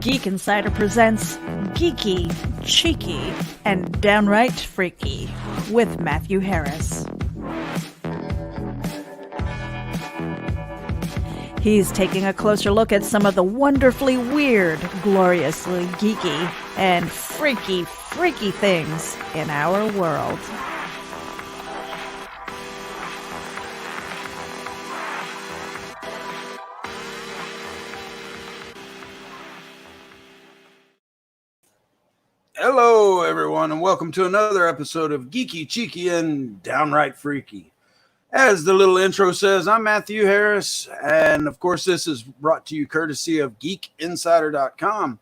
Geek Insider presents Geeky, Cheeky, and Downright Freaky with Matthew Harris. He's taking a closer look at some of the wonderfully weird, gloriously geeky, and freaky things in our world. Hello, everyone, and welcome to another episode of Geeky, Cheeky, and Downright Freaky. As the little intro says, I'm Matthew Harris, and of course, this is brought to you courtesy of GeekInsider.com.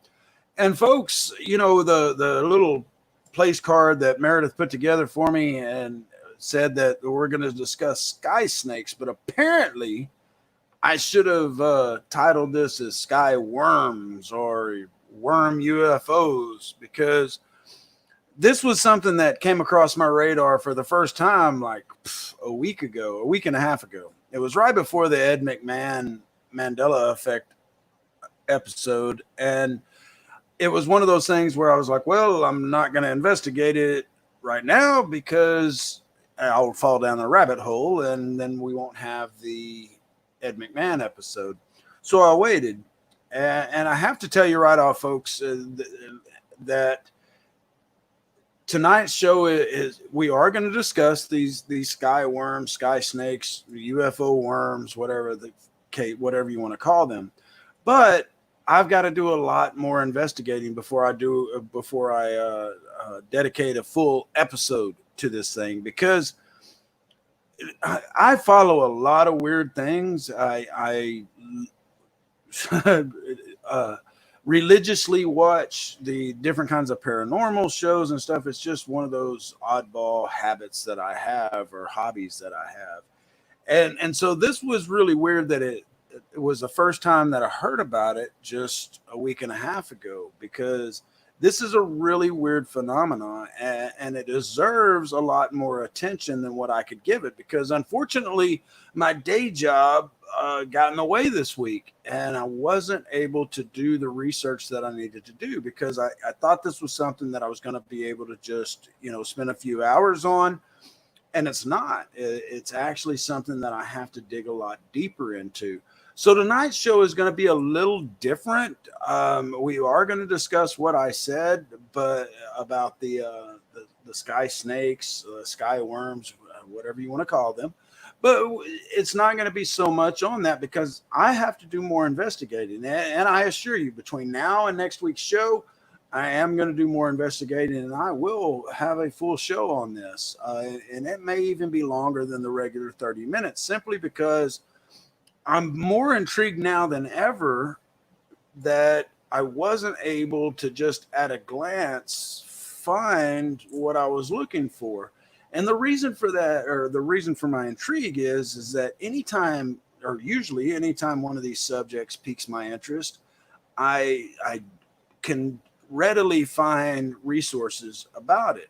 And folks, you know, the little place card that Meredith put together for me and said that we're going to discuss sky snakes, but apparently I should have titled this as Sky Worms or Worm UFOs, because this was something that came across my radar for the first time like a week and a half ago. It was right before the Ed McMahon Mandela Effect episode, and it was one of those things where I was like, well, I'm not going to investigate it right now because I'll fall down the rabbit hole and then we won't have the Ed McMahon episode. So I waited. And I have to tell you right off, folks, that tonight's show is we are going to discuss these sky worms, sky snakes, UFO worms, whatever you want to call them. But I've got to do a lot more investigating before I dedicate a full episode to this thing, because I follow a lot of weird things. I religiously watch the different kinds of paranormal shows and stuff. It's just one of those oddball habits that I have, or hobbies that I have. And so this was really weird that it was the first time that I heard about it just a week and a half ago, because this is a really weird phenomenon, and it deserves a lot more attention than what I could give it, because unfortunately my day job got in the way this week, and I wasn't able to do the research that I needed to do, because I thought this was something that I was going to be able to just, spend a few hours on, and it's not. It's actually something that I have to dig a lot deeper into. So tonight's show is going to be a little different. We are going to discuss what I said, but about the sky snakes, sky worms, whatever you want to call them. But it's not going to be so much on that, because I have to do more investigating. And I assure you, between now and next week's show, I am going to do more investigating, and I will have a full show on this. And it may even be longer than the regular 30 minutes, simply because I'm more intrigued now than ever that I wasn't able to just at a glance find what I was looking for. And the reason for that, or the reason for my intrigue, is that usually anytime one of these subjects piques my interest, I can readily find resources about it.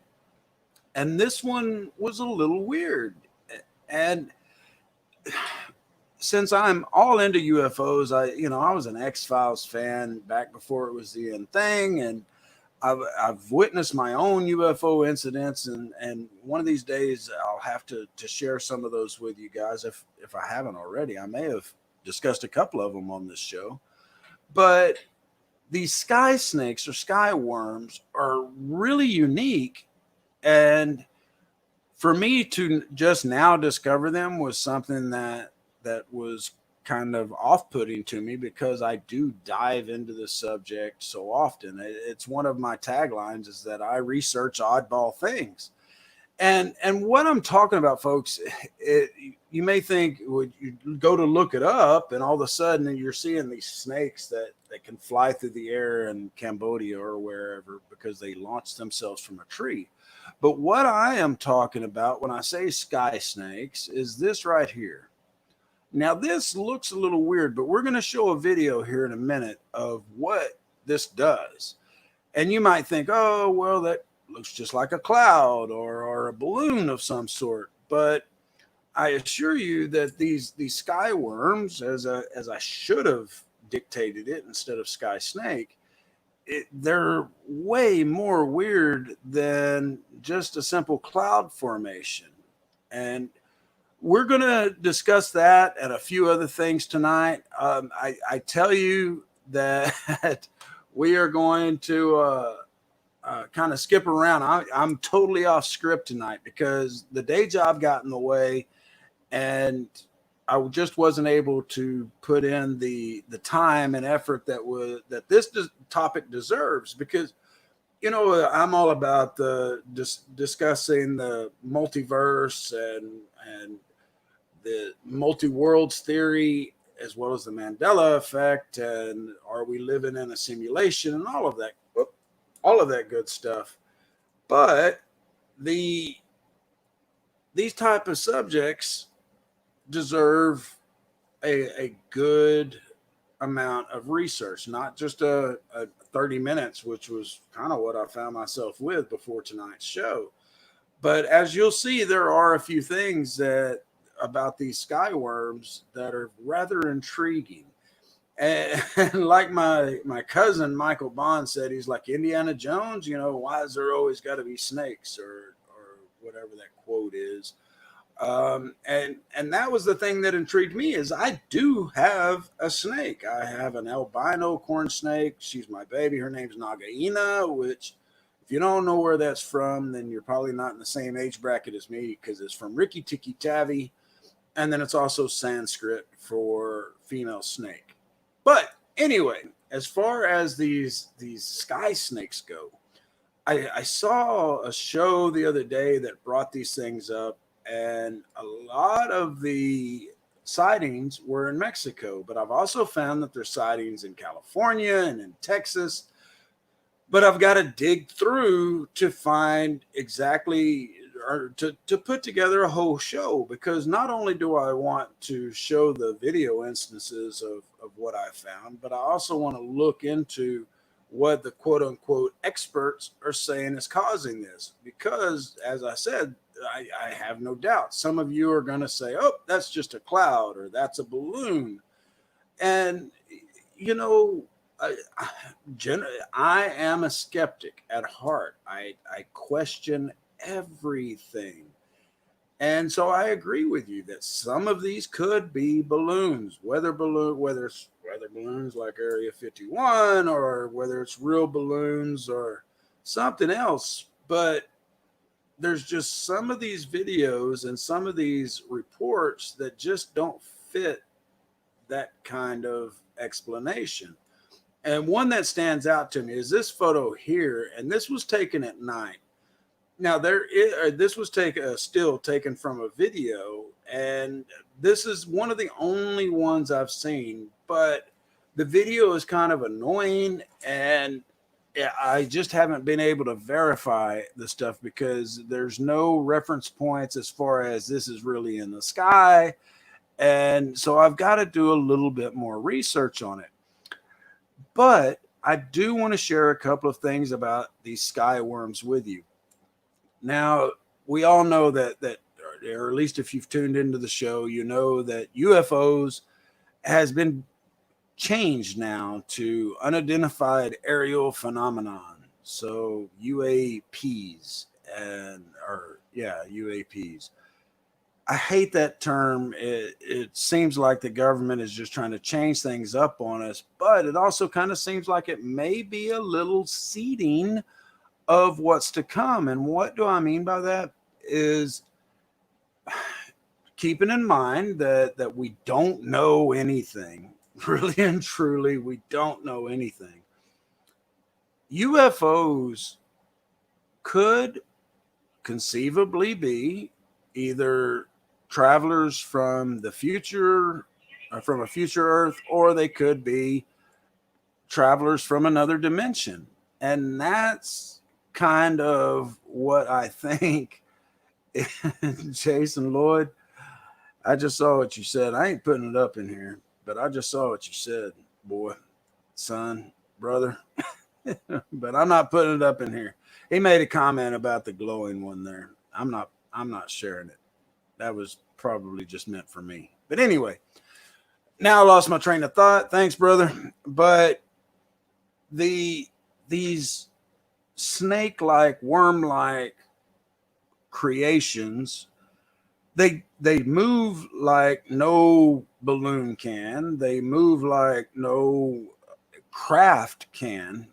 And this one was a little weird. And since I'm all into UFOs, I was an X-Files fan back before it was the end thing, and I've witnessed my own UFO incidents, and one of these days I'll have to share some of those with you guys if I haven't already. I may have discussed a couple of them on this show. But these sky snakes or sky worms are really unique, and for me to just now discover them was something that was kind of off-putting to me, because I do dive into this subject so often. It's one of my taglines, is that I research oddball things. And what I'm talking about, folks, you may think, you go to look it up, and all of a sudden you're seeing these snakes that can fly through the air in Cambodia or wherever, because they launched themselves from a tree. But what I am talking about when I say sky snakes is this right here. Now, this looks a little weird, but we're going to show a video here in a minute of what this does. And you might think, oh, well, that looks just like a cloud or a balloon of some sort. But I assure you that these sky worms, as I should have dictated it instead of sky snake, they're way more weird than just a simple cloud formation. And we're going to discuss that and a few other things tonight. I tell you that we are going to kind of skip around. I'm totally off script tonight because the day job got in the way, and I just wasn't able to put in the time and effort that this topic deserves. Because I'm all about discussing the multiverse and the multi-worlds theory, as well as the Mandela effect, and are we living in a simulation, and all of that good stuff. But the these type of subjects deserve a good amount of research, not just a 30 minutes, which was kind of what I found myself with before tonight's show. But as you'll see, there are a few things that about these sky worms that are rather intriguing. And, like my cousin Michael Bond said, he's like Indiana Jones. Why is there always got to be snakes, or whatever that quote is? And that was the thing that intrigued me, is I do have a snake. I have an albino corn snake. She's my baby. Her name's Nagaina, which, if you don't know where that's from, then you're probably not in the same age bracket as me, because it's from Rikki Tikki Tavi, and then it's also Sanskrit for female snake. But anyway, as far as these sky snakes go, I saw a show the other day that brought these things up, and a lot of the sightings were in Mexico, but I've also found that there's sightings in California and in Texas. But I've got to dig through to find exactly, or to put together a whole show, because not only do I want to show the video instances of what I found, but I also want to look into what the quote unquote experts are saying is causing this. Because, as I said, I have no doubt some of you are going to say, oh, that's just a cloud, or that's a balloon. And, you know, I, I am a skeptic at heart. I question everything. And so I agree with you that some of these could be balloons, whether it's weather balloons like Area 51, or whether it's real balloons or something else. But there's just some of these videos and some of these reports that just don't fit that kind of explanation. And one that stands out to me is this photo here, and this was taken at night. Now this was still taken from a video, and this is one of the only ones I've seen. But the video is kind of annoying, and I just haven't been able to verify the stuff because there's no reference points as far as this is really in the sky, and so I've got to do a little bit more research on it. But I do want to share a couple of things about these sky worms with you. Now, we all know that, or at least if you've tuned into the show, you know that UFOs has been changed now to unidentified aerial phenomenon. So UAPs UAPs. I hate that term. It seems like the government is just trying to change things up on us, but it also kind of seems like it may be a little seeding of what's to come. And what do I mean by that is keeping in mind that we don't know anything. Really and truly, we don't know anything. UFOs could conceivably be either travelers from the future, or from a future Earth, or they could be travelers from another dimension. And that's kind of what I think. Jason Lloyd, I just saw what you said. I ain't putting it up in here, but I just saw what you said, boy, son, brother. But I'm not putting it up in here. He made a comment about the glowing one there. I'm not sharing it. That was probably just meant for me. But anyway, now I lost my train of thought. Thanks, brother. But the these snake-like, worm-like creations, they move like no balloon can. They move like no craft can.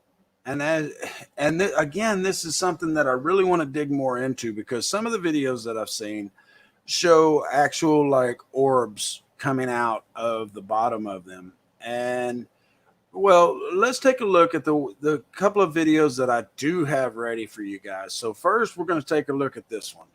Again, this is something that I really want to dig more into, because some of the videos that I've seen show actual like orbs coming out of the bottom of them. And well, let's take a look at the couple of videos that I do have ready for you guys. So first, we're going to take a look at this one.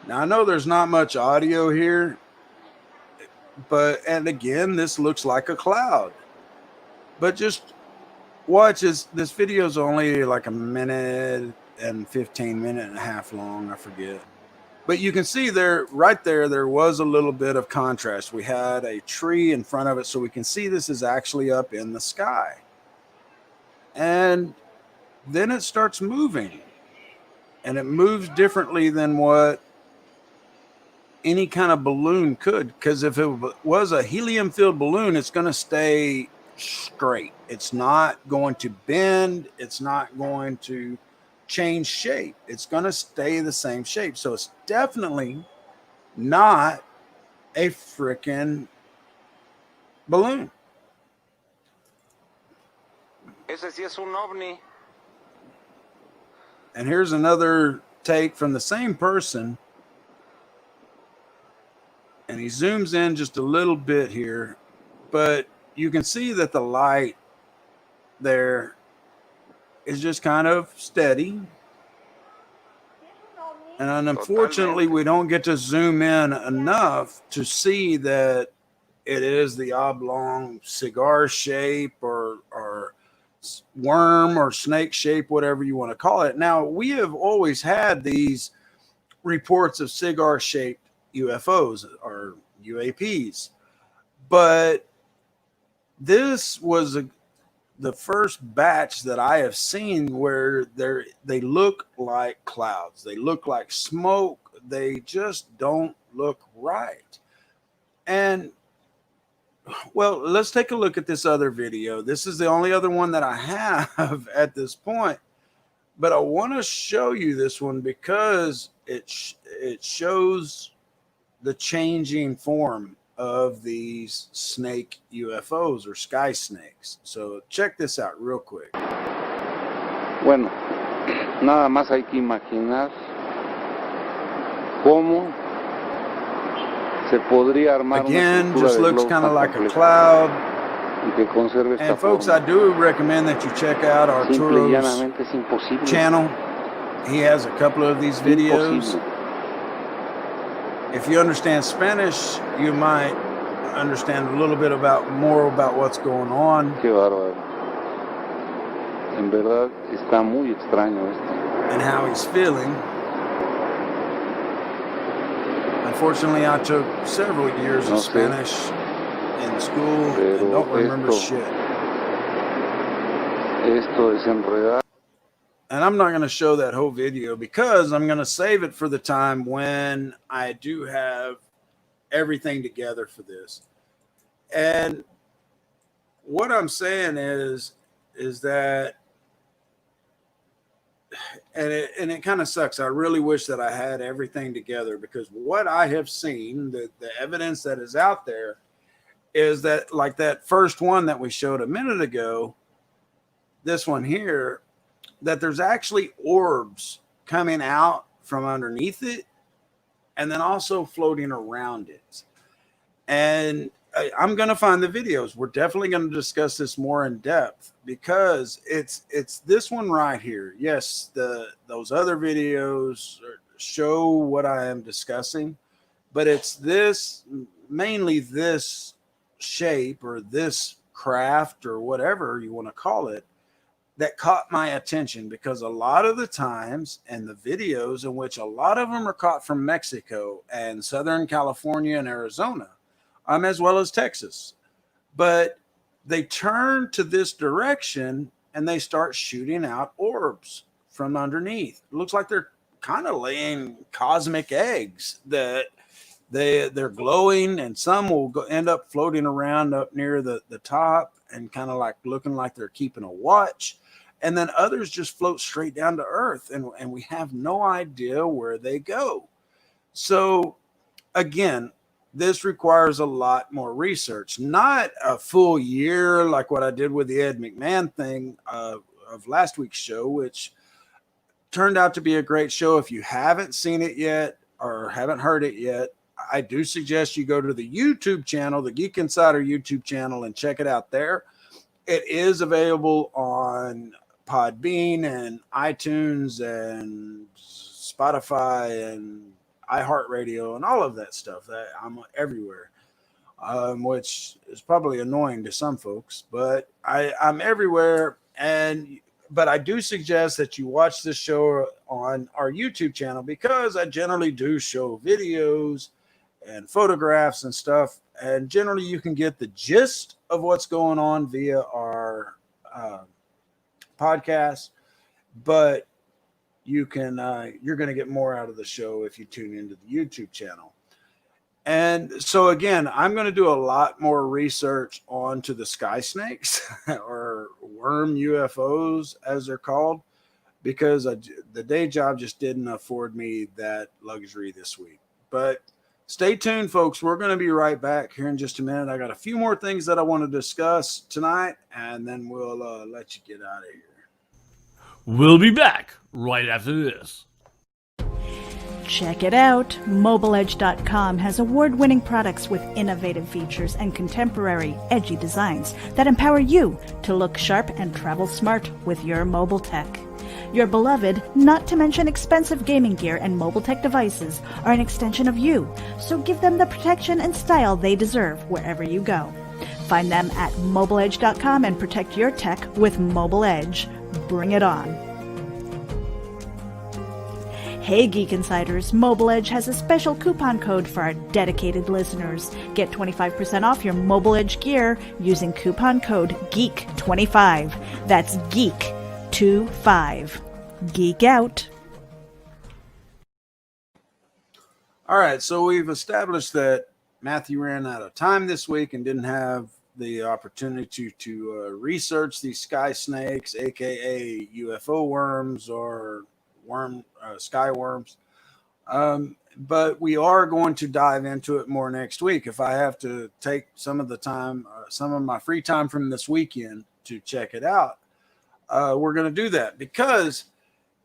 Now, I know there's not much audio here, and again, this looks like a cloud. But just watch this video is only like a minute and 15 minute and a half long, I forget. But you can see there, right there was a little bit of contrast. We had a tree in front of it, so we can see this is actually up in the sky. And then it starts moving, and it moves differently than what any kind of balloon could, because if it was a helium-filled balloon, it's going to stay straight. It's not going to bend. It's not going to change shape. It's going to stay the same shape. So it's definitely not a freaking balloon. Ese sí es un ovni. And here's another take from the same person. And he zooms in just a little bit here, but you can see that the light there is just kind of steady. And unfortunately, we don't get to zoom in enough to see that it is the oblong cigar shape or worm or snake shape, whatever you want to call it. Now, we have always had these reports of cigar-shaped UFOs or UAPs, but this was the first batch that I have seen where they look like clouds. They look like smoke. They just don't look right. And well, let's take a look at this other video. This is the only other one that I have at this point, but I want to show you this one because it shows the changing form of these snake UFOs or sky snakes. So check this out real quick. Bueno, nada más hay que imaginar cómo se podría armar. Again, just looks kind of like a cloud. And folks, I do recommend that you check out Arturo's channel. He has a couple of these videos. If you understand Spanish, you might understand a little bit more about what's going on. Qué bárbaro. En verdad está muy extraño esto. And how he's feeling. Unfortunately, I took several years of Spanish in school and don't remember shit. Esto es enredar. And I'm not going to show that whole video because I'm going to save it for the time when I do have everything together for this. And what I'm saying is that, and it kind of sucks. I really wish that I had everything together, because what I have seen, the evidence that is out there is that, like that first one that we showed a minute ago, this one here, that there's actually orbs coming out from underneath it and then also floating around it. And I'm going to find the videos. We're definitely going to discuss this more in depth, because it's this one right here. Yes, those other videos show what I am discussing, but it's this, mainly this shape or this craft or whatever you want to call it, that caught my attention, because a lot of the times and the videos, in which a lot of them are caught from Mexico and Southern California and Arizona, as well as Texas, but they turn to this direction and they start shooting out orbs from underneath. It looks like they're kind of laying cosmic eggs that they're glowing, and some will end up floating around up near the top and kind of like looking like they're keeping a watch. And then others just float straight down to earth, and we have no idea where they go. So again, this requires a lot more research, not a full year like what I did with the Ed McMahon thing of last week's show, which turned out to be a great show. If you haven't seen it yet or haven't heard it yet, I do suggest you go to the YouTube channel, the Geek Insider YouTube channel, and check it out there. It is available on Podbean and iTunes and Spotify and iHeartRadio and all of that stuff. That I'm everywhere, which is probably annoying to some folks, but I'm everywhere. But I do suggest that you watch this show on our YouTube channel, because I generally do show videos and photographs and stuff, and generally you can get the gist of what's going on via our podcast, but you're going to get more out of the show if you tune into the YouTube channel. And so again, I'm going to do a lot more research onto the sky snakes or worm UFOs, as they're called, because the day job just didn't afford me that luxury this week. But stay tuned, folks. We're going to be right back here in just a minute. I got a few more things that I want to discuss tonight, and then we'll let you get out of here. We'll be back right after this. Check it out. MobileEdge.com has award-winning products with innovative features and contemporary, edgy designs that empower you to look sharp and travel smart with your mobile tech. Your beloved, not to mention expensive gaming gear and mobile tech devices, are an extension of you, so give them the protection and style they deserve wherever you go. Find them at MobileEdge.com and protect your tech with Mobile Edge. Bring it on. Hey Geek Insiders, Mobile Edge has a special coupon code for our dedicated listeners. Get 25% off your Mobile Edge gear using coupon code GEEK25. That's GEEK25. Geek out. All right, so we've established that Matthew ran out of time this week and didn't have the opportunity to research these sky snakes, aka UFO worms or sky worms. But we are going to dive into it more next week. If I have to take some of the time, some of my free time from this weekend to check it out, we're going to do that, because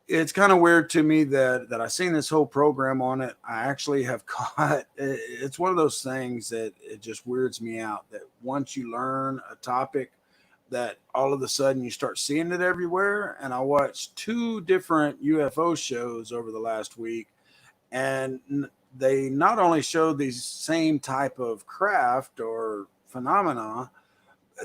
it's kind of weird to me that I seen this whole program on it. I actually have caught, it's one of those things that it just weirds me out, that once you learn a topic, that all of a sudden you start seeing it everywhere. And I watched 2 different UFO shows over the last week, and they not only showed these same type of craft or phenomena,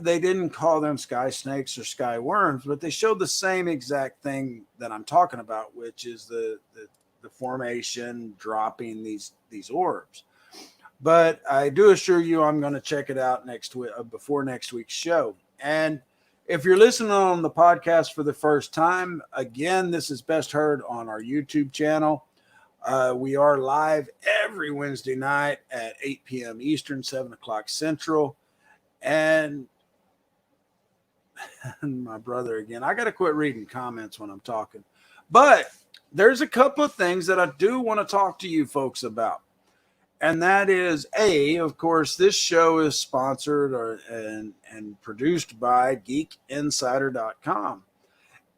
they didn't call them sky snakes or sky worms, but they showed the same exact thing that I'm talking about, which is the formation dropping these orbs. But I do assure you, I'm going to check it out next week, before next week's show. And if you're listening on the podcast for the first time, again, this is best heard on our YouTube channel. We are live every Wednesday night at 8 p.m. Eastern, 7 o'clock Central. And my brother again, I got to quit reading comments when I'm talking. But there's a couple of things that I do want to talk to you folks about. And that is, of course, this show is sponsored and produced by geekinsider.com.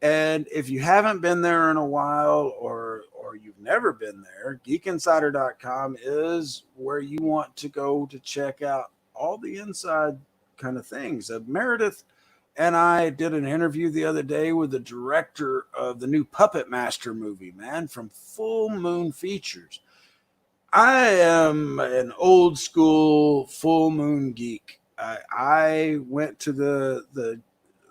And if you haven't been there in a while, or you've never been there, geekinsider.com is where you want to go to check out all the inside kind of things. Meredith and I did an interview the other day with the director of the new Puppet Master movie, man, from Full Moon Features. I am an old school Full Moon geek. I went to the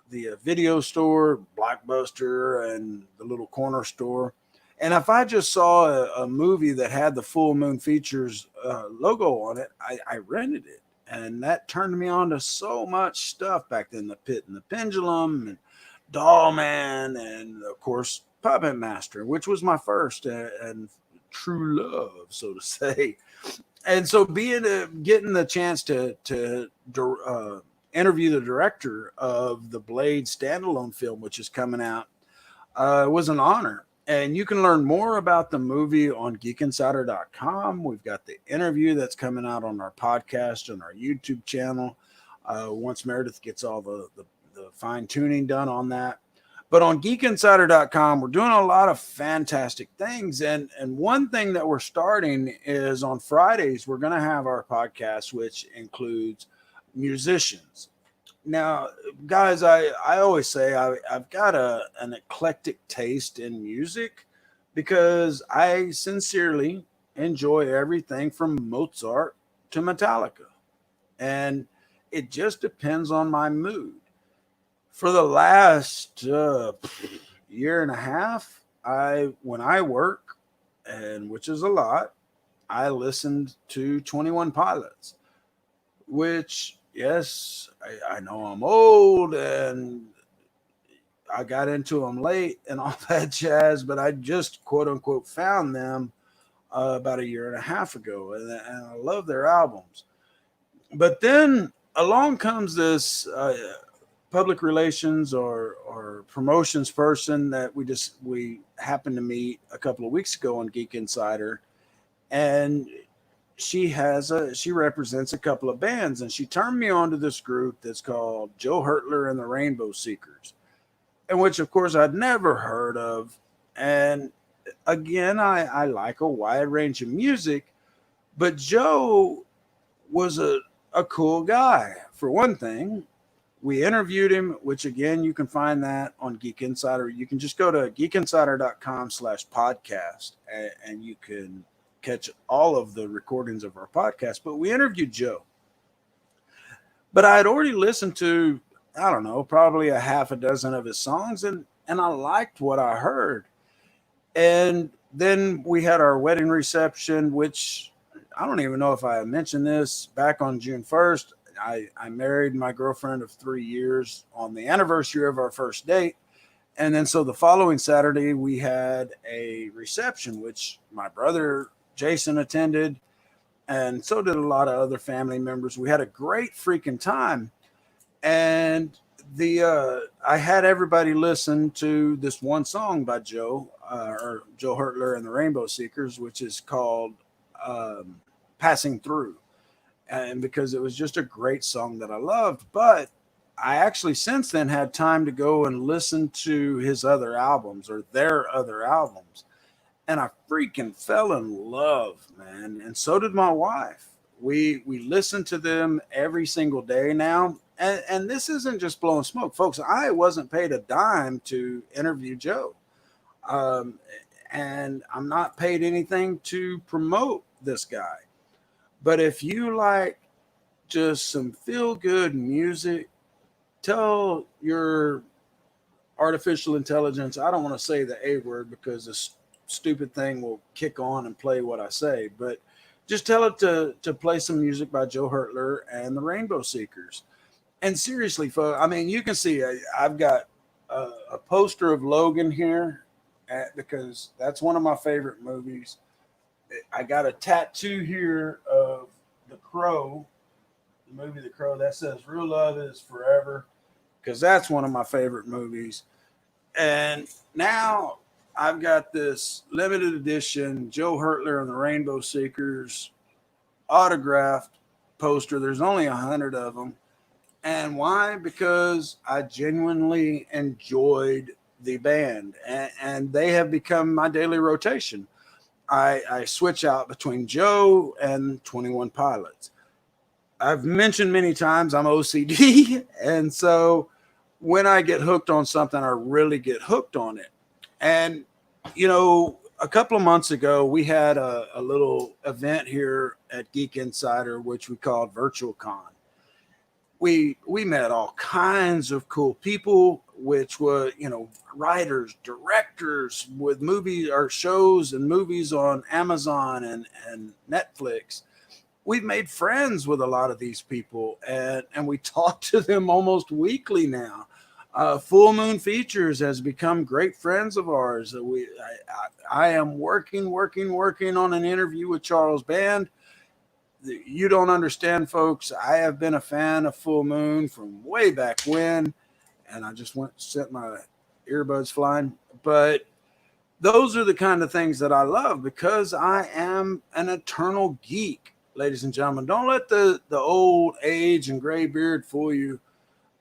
the video store, Blockbuster, and the little corner store. And if I just saw a movie that had the Full Moon Features logo on it, I rented it. And that turned me on to so much stuff back then. The Pit and the Pendulum and Doll Man, and of course Puppet Master, which was my first and true love, so to say. And so getting the chance to interview the director of the Blade standalone film, which is coming out, was an honor. And you can learn more about the movie on geekinsider.com. We've got the interview that's coming out on our podcast and our YouTube channel once Meredith gets all the fine tuning done on that. But on geekinsider.com, we're doing a lot of fantastic things. And one thing that we're starting is on Fridays, we're going to have our podcast, which includes musicians. Now, guys, I always say I've got an eclectic taste in music because I sincerely enjoy everything from Mozart to Metallica. And it just depends on my mood. For the last year and a half, when I work, and which is a lot, I listened to 21 Pilots, which, yes, I know I'm old and I got into them late and all that jazz, but I just quote unquote found them about a year and a half ago, and I love their albums. But then along comes this public relations or promotions person that we happened to meet a couple of weeks ago on Geek Insider, and she represents a couple of bands, and she turned me on to this group that's called Joe Hurtler and the Rainbow Seekers, and which of course I'd never heard of. And again, I like a wide range of music, but Joe was a cool guy. For one thing, we interviewed him, which again, you can find that on Geek Insider. You can just go to geekinsider.com/podcast and you can catch all of the recordings of our podcast. But we interviewed Joe. But I had already listened to, I don't know, probably a half a dozen of his songs, and I liked what I heard. And then we had our wedding reception, which I don't even know if I mentioned this. Back on June 1st, I married my girlfriend of 3 years on the anniversary of our first date. And then so the following Saturday, we had a reception, which my brother Jason attended, and so did a lot of other family members. We had a great freaking time. And I had everybody listen to this one song by Joe Hurtler and the Rainbow Seekers, which is called Passing Through. And because it was just a great song that I loved. But I actually since then had time to go and listen to his other albums, or their other albums. And I freaking fell in love, man. And so did my wife. We listen to them every single day now. And this isn't just blowing smoke. Folks, I wasn't paid a dime to interview Joe. And I'm not paid anything to promote this guy. But if you like just some feel-good music, tell your artificial intelligence, I don't want to say the A word because this stupid thing will kick on and play what I say, but just tell it to play some music by Joe Hurtler and the Rainbow Seekers. And seriously, folks, I mean, you can see I've got a poster of Logan here because that's one of my favorite movies. I got a tattoo here of The Crow, the movie The Crow, that says "Real Love Is Forever," because that's one of my favorite movies. And now I've got this limited edition Joe Hurtler and the Rainbow Seekers autographed poster. There's only 100 of them. And why? Because I genuinely enjoyed the band, and they have become my daily rotation. I switch out between Joe and 21 Pilots. I've mentioned many times I'm OCD, and so when I get hooked on something, I really get hooked on it. And, you know, a couple of months ago, we had a little event here at Geek Insider, which we called Virtual Con. we met all kinds of cool people, which were, writers, directors with movies or shows and movies on Amazon and Netflix. We've made friends with a lot of these people, and we talk to them almost weekly now. Full Moon Features has become great friends of ours. I am working on an interview with Charles Band. You don't understand, folks. I have been a fan of Full Moon from way back when, and I just sent my earbuds flying. But those are the kind of things that I love because I am an eternal geek, ladies and gentlemen. Don't let the old age and gray beard fool you.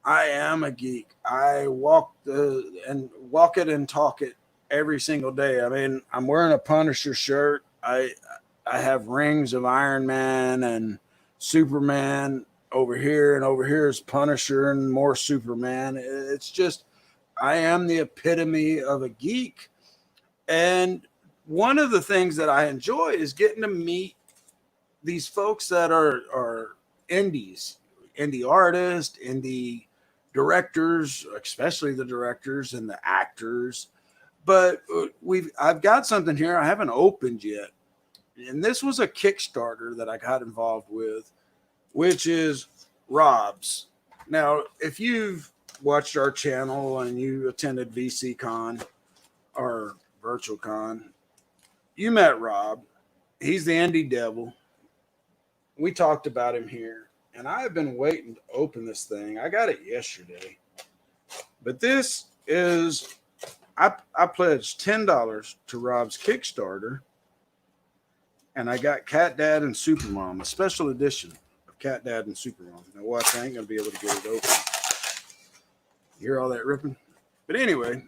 I am a geek. I walk it and talk it every single day. I mean, I'm wearing a Punisher shirt. I have rings of Iron Man and Superman over here, and over here is Punisher and more Superman. It's just, I am the epitome of a geek. And one of the things that I enjoy is getting to meet these folks that are indie artists, indie directors, especially the directors and the actors. But I've got something here I haven't opened yet. And this was a Kickstarter that I got involved with, which is Rob's. Now, if you've watched our channel and you attended VCCon or VirtualCon, you met Rob. He's the Indie Devil. We talked about him here, and I have been waiting to open this thing. I got it yesterday. But this is, I pledged $10 to Rob's Kickstarter. And I got Cat Dad and Supermom, a special edition of Cat Dad and Supermom. Now watch, I ain't going to be able to get it open. You hear all that ripping? But anyway,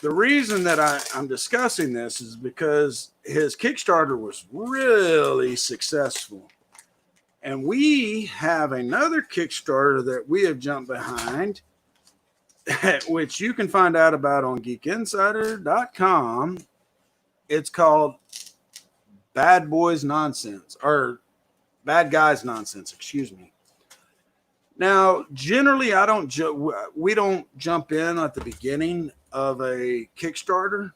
the reason that I'm discussing this is because his Kickstarter was really successful. And we have another Kickstarter that we have jumped behind, which you can find out about on geekinsider.com. It's called Bad Boys Nonsense, or Bad Guys Nonsense, excuse me. Now, generally, we don't jump in at the beginning of a Kickstarter,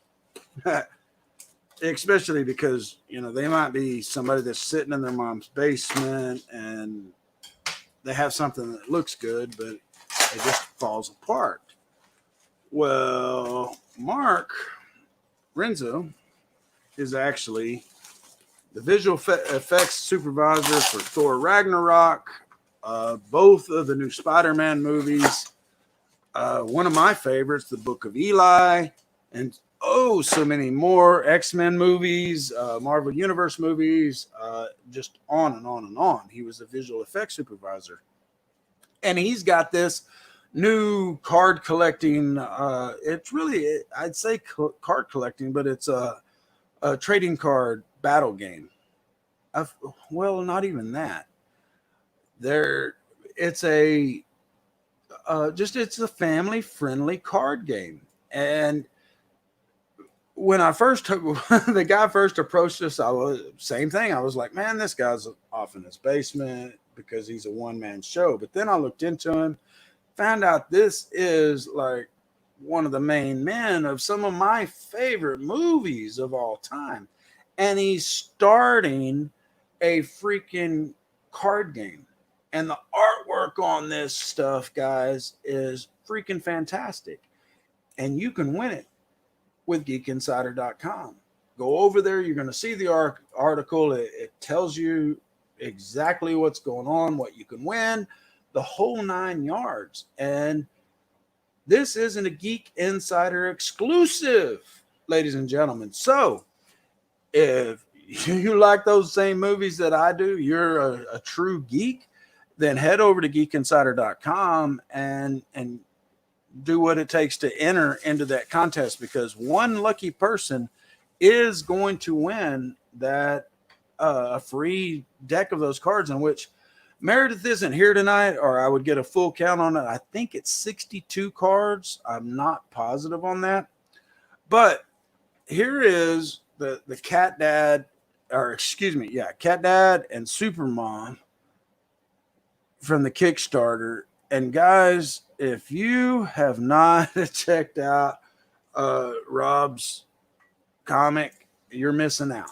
especially because, they might be somebody that's sitting in their mom's basement and they have something that looks good, but it just falls apart. Well, Mark Renzo is actually the visual effects supervisor for Thor Ragnarok, both of the new Spider-Man movies, one of my favorites, The Book of Eli, and so many more X-Men movies, Marvel Universe movies, just on and on and on. He was a visual effects supervisor. And he's got this new card collecting, it's really, I'd say card collecting, but it's a trading card battle game. Well, not even that. It's a family friendly card game. And when the guy first approached us, same thing. I was like, man, this guy's off in his basement because he's a one-man show. But then I looked into him, found out this is like one of the main men of some of my favorite movies of all time. And he's starting a freaking card game. And the artwork on this stuff, guys, is freaking fantastic. And you can win it with geekinsider.com. Go over there. You're going to see the article. It tells you exactly what's going on, what you can win, the whole 9 yards. And this isn't a Geek Insider exclusive, ladies and gentlemen. So if you like those same movies that I do, you're a true geek, then head over to geekinsider.com and do what it takes to enter into that contest, because one lucky person is going to win that a free deck of those cards, in which Meredith isn't here tonight, or I would get a full count on it. I think it's 62 cards. I'm not positive on that. But here is the Cat Dad, or excuse me, yeah, Cat Dad and Supermom from the Kickstarter. And guys, if you have not checked out Rob's comic, you're missing out.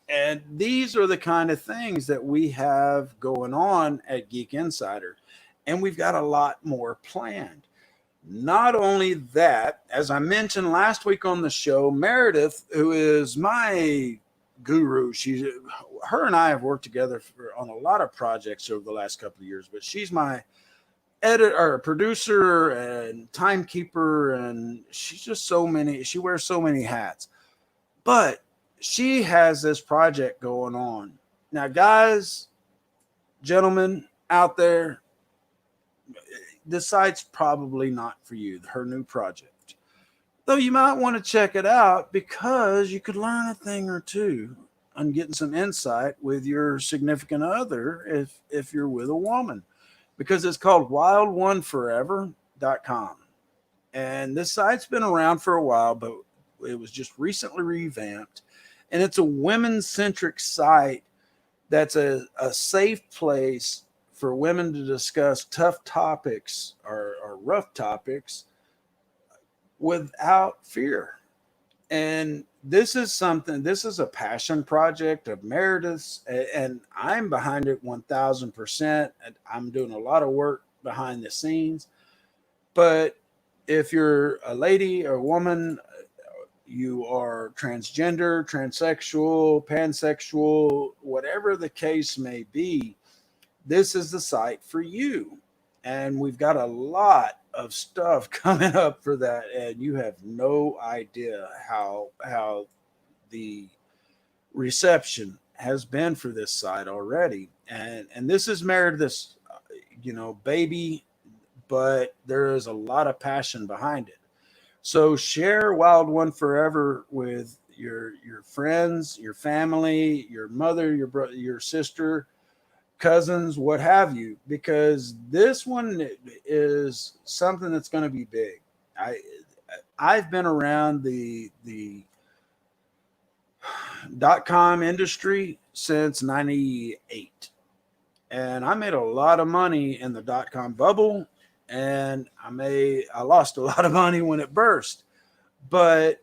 And these are the kind of things that we have going on at Geek Insider. And we've got a lot more planned. Not only that, as I mentioned last week on the show, Meredith, who is my guru, her and I have worked together on a lot of projects over the last couple of years, but she's my editor, producer, and timekeeper, and she wears so many hats. But she has this project going on. Now, guys, gentlemen out there, this site's probably not for you, her new project. Though you might want to check it out because you could learn a thing or two on getting some insight with your significant other if you're with a woman. Because it's called wildoneforever.com. And this site's been around for a while, but it was just recently revamped. And it's a women-centric site that's a safe place for women to discuss tough topics or rough topics without fear. And this is a passion project of Meredith's, and I'm behind it 1,000%. I'm doing a lot of work behind the scenes. But if you're a lady or a woman, you are transgender, transsexual, pansexual, whatever the case may be, this is the site for you. And we've got a lot of stuff coming up for that, and you have no idea how the reception has been for this site already. And this is Meredith's, baby, but there is a lot of passion behind it. So share Wild One Forever with your friends, your family, your mother, your brother, your sister, cousins, what have you, because this one is something that's going to be big. I've been around the .com industry since 98, and I made a lot of money in the .com bubble, and I lost a lot of money when it burst. But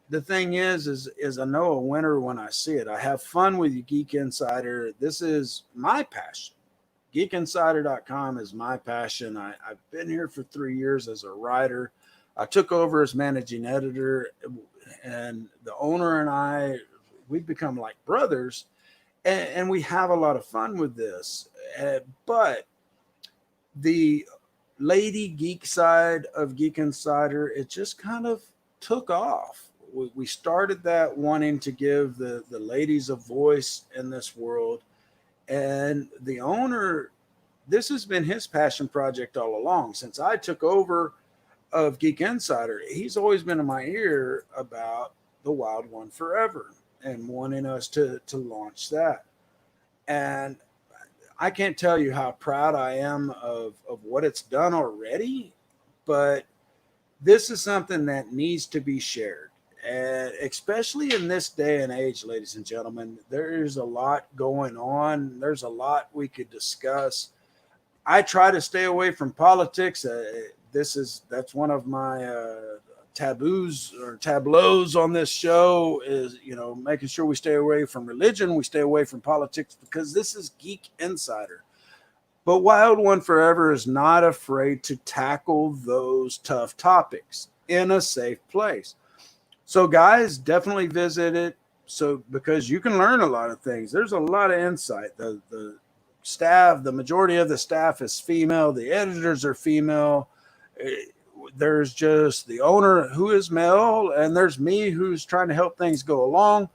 the thing is I know a winner when I see it. I have fun with Geek Insider. This is my passion. GeekInsider.com is my passion. I've been here for 3 years as a writer. I took over as managing editor, and the owner and we've become like brothers, and we have a lot of fun with this. But the lady geek side of Geek Insider, it just kind of took off. We started that wanting to give the ladies a voice in this world. And the owner, this has been his passion project all along. Since I took over of Geek Insider, he's always been in my ear about the Wild One Forever and wanting us to launch that. And I can't tell you how proud I am of what it's done already, but this is something that needs to be shared. And especially in this day and age, ladies and gentlemen, there's a lot going on. There's a lot we could discuss. I try to stay away from politics. That's one of my taboos or tableaus on this show is, making sure we stay away from religion. We stay away from politics because this is Geek Insider. But Wild One Forever is not afraid to tackle those tough topics in a safe place. So guys, definitely visit it. Because you can learn a lot of things. There's a lot of insight. The staff, the majority of the staff is female. The editors are female. There's just the owner who is male, and there's me who's trying to help things go along.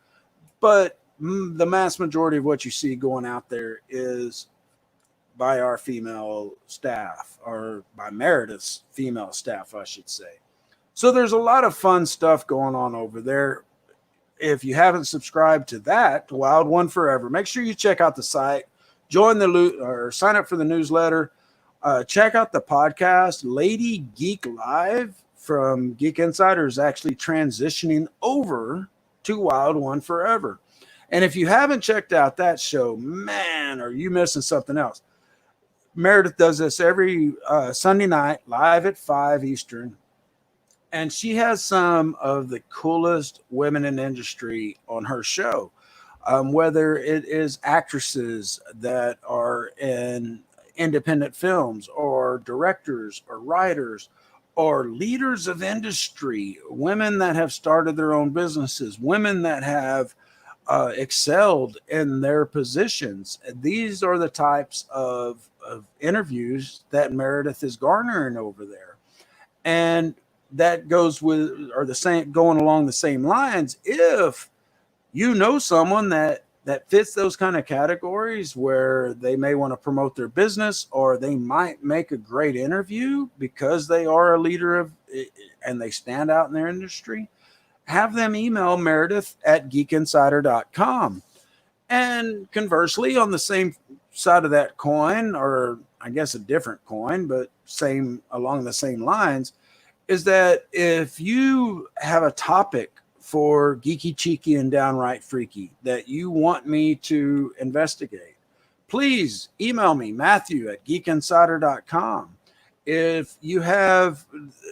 But the mass majority of what you see going out there is by our female staff, or by Meredith's female staff, I should say. So there's a lot of fun stuff going on over there. If you haven't subscribed to that, to Wild One Forever, make sure you check out the site, join or sign up for the newsletter. Check out the podcast. Lady Geek Live from Geek Insider is actually transitioning over to Wild One Forever. And if you haven't checked out that show, man, are you missing something else? Meredith does this every Sunday night, live at 5 Eastern. And she has some of the coolest women in industry on her show. Whether it is actresses that are in independent films, or directors, or writers, or leaders of industry, women that have started their own businesses, women that have excelled in their positions. These are the types of interviews that Meredith is garnering over there. And that goes with, or the same, going along the same lines. If you know someone that fits those kind of categories, where they may want to promote their business, or they might make a great interview because they are a leader of, and they stand out in their industry, have them email Meredith at geekinsider.com. And conversely, on the same side of that coin, or I guess a different coin, but same, along the same lines, is that if you have a topic for Geeky, Cheeky, and Downright Freaky that you want me to investigate, please email me, Matthew at geekinsider.com. If you have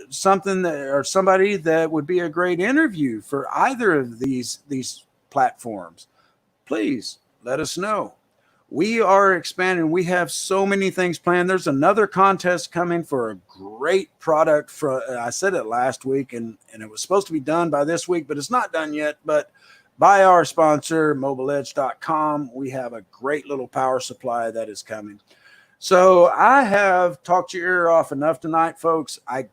something that, or somebody that would be a great interview for either of these platforms, please let us know. We are expanding. We have so many things planned. There's another contest coming for a great product. I said it last week, and it was supposed to be done by this week, but it's not done yet. But by our sponsor, mobileedge.com, we have a great little power supply that is coming. So I have talked your ear off enough tonight, folks. I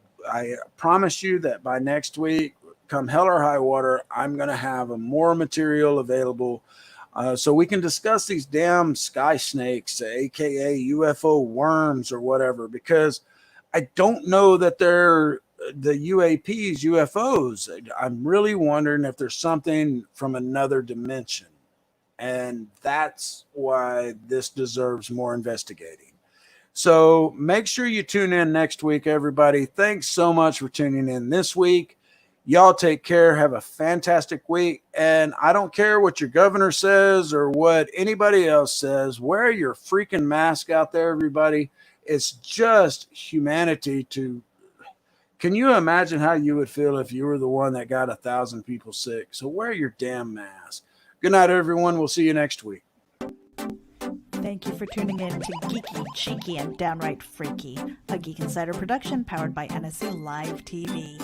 promise you that by next week, come hell or high water, I'm going to have more material available, so we can discuss these damn sky snakes, aka UFO worms or whatever, because I don't know that they're the UAPs, UFOs. I'm really wondering if there's something from another dimension, and that's why this deserves more investigating. So make sure you tune in next week, everybody. Thanks so much for tuning in this week. Y'all take care. Have a fantastic week. And I don't care what your governor says or what anybody else says. Wear your freaking mask out there, everybody. It's just humanity to... Can you imagine how you would feel if you were the one that got 1,000 people sick? So wear your damn mask. Good night, everyone. We'll see you next week. Thank you for tuning in to Geeky, Cheeky, and Downright Freaky, a Geek Insider production powered by NSC Live TV.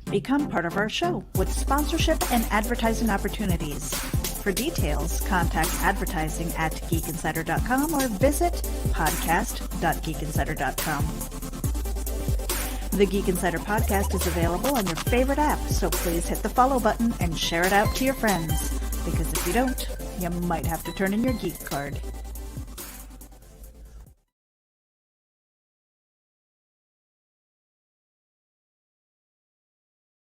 Become part of our show with sponsorship and advertising opportunities. For details, contact advertising at geekinsider.com or visit podcast.geekinsider.com. The Geek Insider podcast is available on your favorite app, so please hit the follow button and share it out to your friends. Because if you don't, you might have to turn in your geek card.